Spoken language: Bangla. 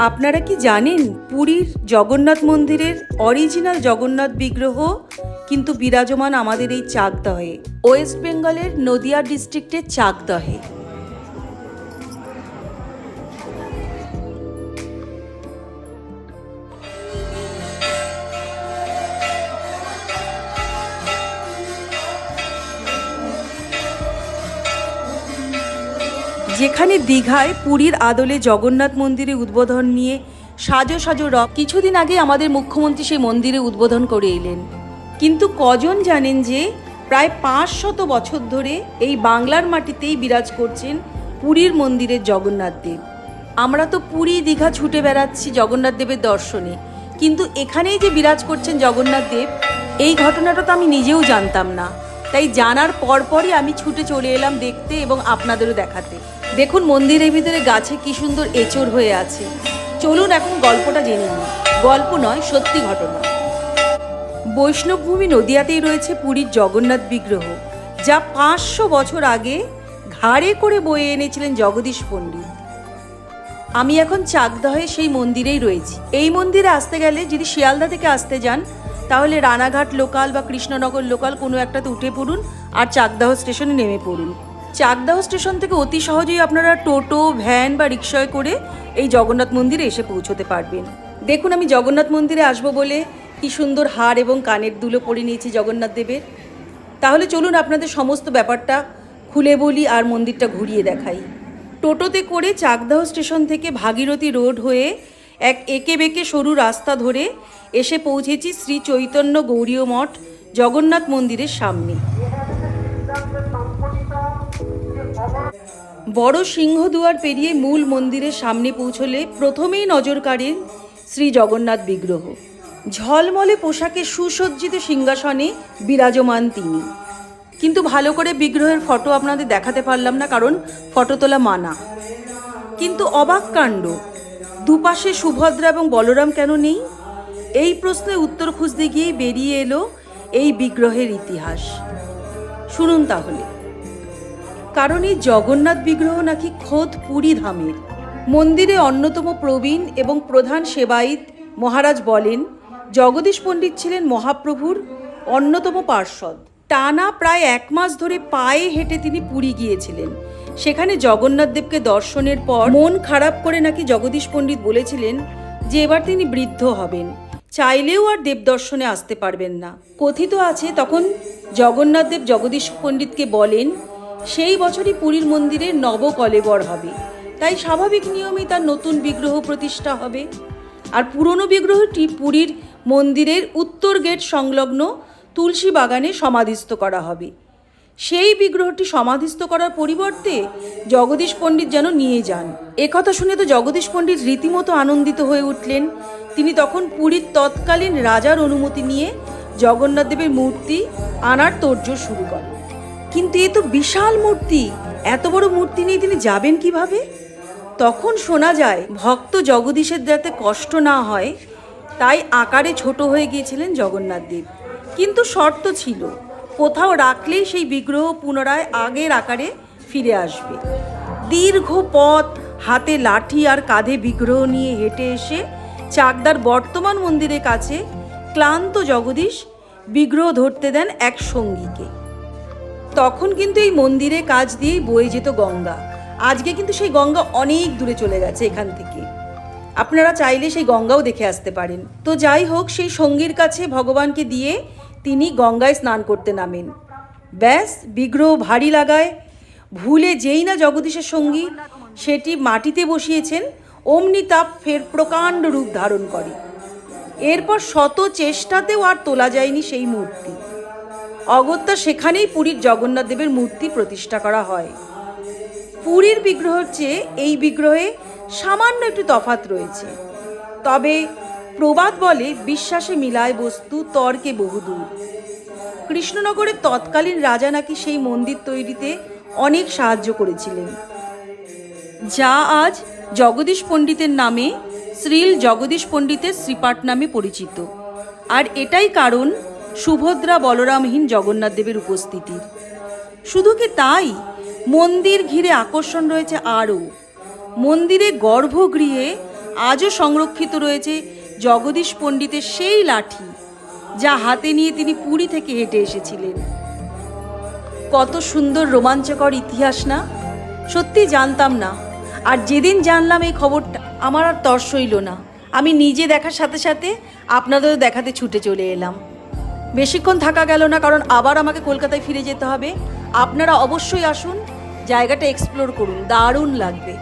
আপনারা কি জানেন পুরীর জগন্নাথ মন্দিরের অরিজিনাল জগন্নাথ বিগ্রহ কিন্তু বিরাজমান আমাদের এই চাকদহে, ওয়েস্ট বেঙ্গলের নদিয়া ডিস্ট্রিক্টের চাকদহে। যেখানে দীঘায় পুরীর আদলে জগন্নাথ মন্দিরে উদ্বোধন নিয়ে সাজো সাজো রব কিছুদিন আগে আমাদের মুখ্যমন্ত্রী সেই মন্দিরে উদ্বোধন করে এলেন। কিন্তু কজন জানেন যে প্রায় 500 বছর ধরে এই বাংলার মাটিতেই বিরাজ করছেন পুরীর মন্দিরের জগন্নাথ দেব। আমরা তো পুরী দীঘা ছুটে বেড়াচ্ছি জগন্নাথ দেবের দর্শনে, কিন্তু এখানেই যে বিরাজ করছেন জগন্নাথ দেব এই ঘটনাটা তো আমি নিজেও জানতাম না। তাই জানার পরপরই আমি ছুটে চলে এলাম দেখতে এবং আপনাদেরও দেখাতে। দেখুন মন্দিরের ভিতরে গাছে কি সুন্দর এঁচড় হয়ে আছে। চলুন এখন গল্পটা জেনে নিই। গল্প নয়, সত্যি ঘটনা। বৈষ্ণবভূমি নদিয়াতেই রয়েছে পুরীর জগন্নাথ বিগ্রহ, যা 500 বছর আগে ঘাড়ে করে বয়ে এনেছিলেন জগদীশ পণ্ডিত। আমি এখন চাকদহে সেই মন্দিরেই রয়েছি। এই মন্দিরে আসতে গেলে যদি শিয়ালদা থেকে আসতে যান তাহলে রানাঘাট লোকাল বা কৃষ্ণনগর লোকাল কোনো একটাতে উঠে পড়ুন আর চাকদহ স্টেশনে নেমে পড়ুন। চাকদহ স্টেশন থেকে অতি সহজেই আপনারা টোটো, ভ্যান বা রিক্সায় করে এই জগন্নাথ মন্দিরে এসে পৌঁছতে পারবেন। দেখুন আমি জগন্নাথ মন্দিরে আসবো বলে কি সুন্দর হার এবং কানের দুলো পরে নিয়েছি জগন্নাথ দেবের। তাহলে চলুন আপনাদের সমস্ত ব্যাপারটা খুলে বলি আর মন্দিরটা ঘুরিয়ে দেখাই। টোটোতে করে চাকদহ স্টেশন থেকে ভাগীরথী রোড হয়ে এক এঁকে বেঁকে সরু রাস্তা ধরে এসে পৌঁছেছি শ্রী চৈতন্য গৌড়ীয় মঠ জগন্নাথ মন্দিরের সামনে। বড় সিংহদুয়ার পেরিয়ে মূল মন্দিরের সামনে পৌঁছলে প্রথমেই নজর কাড়েন শ্রী জগন্নাথ বিগ্রহ। ঝলমলে পোশাকে সুসজ্জিত সিংহাসনে বিরাজমান তিনি। কিন্তু ভালো করে বিগ্রহের ফটো আপনাদের দেখাতে পারলাম না, কারণ ফটো তোলা মানা। কিন্তু অবাক কাণ্ড, দুপাশে সুভদ্রা এবং বলরাম কেন নেই? এই প্রশ্নের উত্তর খুঁজতে গিয়ে বেরিয়ে এলো এই বিগ্রহের ইতিহাস। শুনুন তাহলে। কারণ এই জগন্নাথ বিগ্রহ নাকি খোদ পুরী ধামের। মন্দিরে অন্যতম প্রবীণ এবং প্রধান সেবায়িত মহারাজ বলেন, জগদীশ পণ্ডিত ছিলেন মহাপ্রভুর অন্যতম পার্ষদ। টানা প্রায় 1 মাস ধরে পায়ে হেঁটে তিনি পুরী গিয়েছিলেন। সেখানে জগন্নাথ দেবকে দর্শনের পর মন খারাপ করে নাকি জগদীশ পণ্ডিত বলেছিলেন যে এবার তিনি বৃদ্ধ হবেন, চাইলেও আর দেব দর্শনে আসতে পারবেন না। কথিত আছে তখন জগন্নাথ দেব জগদীশ পণ্ডিতকে বলেন সেই বছরই পুরীর মন্দিরের নবকলেবর হবে, তাই স্বাভাবিক নিয়মেই তার নতুন বিগ্রহ প্রতিষ্ঠা হবে। আর পুরনো বিগ্রহটি পুরীর মন্দিরের উত্তর গেট সংলগ্ন তুলসী বাগানে সমাধিস্থ করা হবে। সেই বিগ্রহটি সমাধিস্থ করার পরিবর্তে জগদীশ পণ্ডিত যেন নিয়ে যান। একথা শুনে তো জগদীশ পণ্ডিত রীতিমতো আনন্দিত হয়ে উঠলেন। তিনি তখন পুরীর তৎকালীন রাজার অনুমতি নিয়ে জগন্নাথ দেবের মূর্তি আনার তোড়জোড় শুরু করেন। কিন্তু এ তো বিশাল মূর্তি, এত বড় মূর্তি নিয়ে তিনি যাবেন কিভাবে? তখন শোনা যায় ভক্ত জগদীশের যাতে কষ্ট না হয় তাই আকারে ছোট হয়ে গিয়েছিলেন জগন্নাথ দেব। কিন্তু শর্ত ছিল, কোথাও রাখলেই সেই বিগ্রহ পুনরায় আগের আকারে ফিরে আসবে। দীর্ঘ পথ হাতে লাঠি আর কাঁধে বিগ্রহ নিয়ে হেঁটে এসে চাকদার বর্তমান মন্দিরের কাছে ক্লান্ত জগদীশ বিগ্রহ ধরতে দেন এক সঙ্গীকে। তখন কিন্তু এই মন্দিরের কাছ দিয়েই বয়ে যেত গঙ্গা। আজকে কিন্তু সেই গঙ্গা অনেক দূরে চলে গেছে এখান থেকে। আপনারা চাইলে সেই গঙ্গাও দেখে আসতে পারেন। তো যাই হোক, সেই সঙ্গীর কাছে ভগবানকে দিয়ে তিনি গঙ্গায় স্নান করতে নামেন। ব্যাস, বিগ্রহ ভারী লাগায় ভুলে যেই না জগদীশের সঙ্গী সেটি মাটিতে বসিয়েছেন, অমনি তা ফের প্রকাণ্ড রূপ ধারণ করে। এরপর শত চেষ্টাতেও আর তোলা যায়নি সেই মূর্তি। অগত্যা সেখানেই পুরীর জগন্নাথ দেবের মূর্তি প্রতিষ্ঠা করা হয়। পুরীর বিগ্রহের চেয়ে এই বিগ্রহে সামান্য একটু তফাৎ রয়েছে। তবে প্রবাদ বলে, বিশ্বাসে মিলায় বস্তু, তর্কে বহুদূর। কৃষ্ণনগরের তৎকালীন রাজা নাকি সেই মন্দির তৈরিতে অনেক সাহায্য করেছিলেন, যা আজ জগদীশ পণ্ডিতের নামে শ্রীল জগদীশ পণ্ডিতের শ্রীপাঠ নামে পরিচিত। আর এটাই কারণ সুভদ্রা বলরামহীন জগন্নাথ দেবের উপস্থিতির। শুধু কি তাই, মন্দির ঘিরে আকর্ষণ রয়েছে আরও। মন্দিরের গর্ভগৃহে আজও সংরক্ষিত রয়েছে জগদীশ পণ্ডিতের সেই লাঠি, যা হাতে নিয়ে তিনি পুরী থেকে হেঁটে এসেছিলেন। কত সুন্দর রোমাঞ্চকর ইতিহাস না? সত্যি জানতাম না, আর যেদিন জানলাম এই খবরটা আমার আর তর সইল না। আমি নিজে দেখার সাথে সাথে আপনাদেরও দেখাতে ছুটে চলে এলাম। বেশিক্ষণ থাকা গেল না, কারণ আবার আমাকে কলকাতায় ফিরে যেতে হবে। আপনারা অবশ্যই আসুন, জায়গাটা এক্সপ্লোর করুন, দারুণ লাগবে।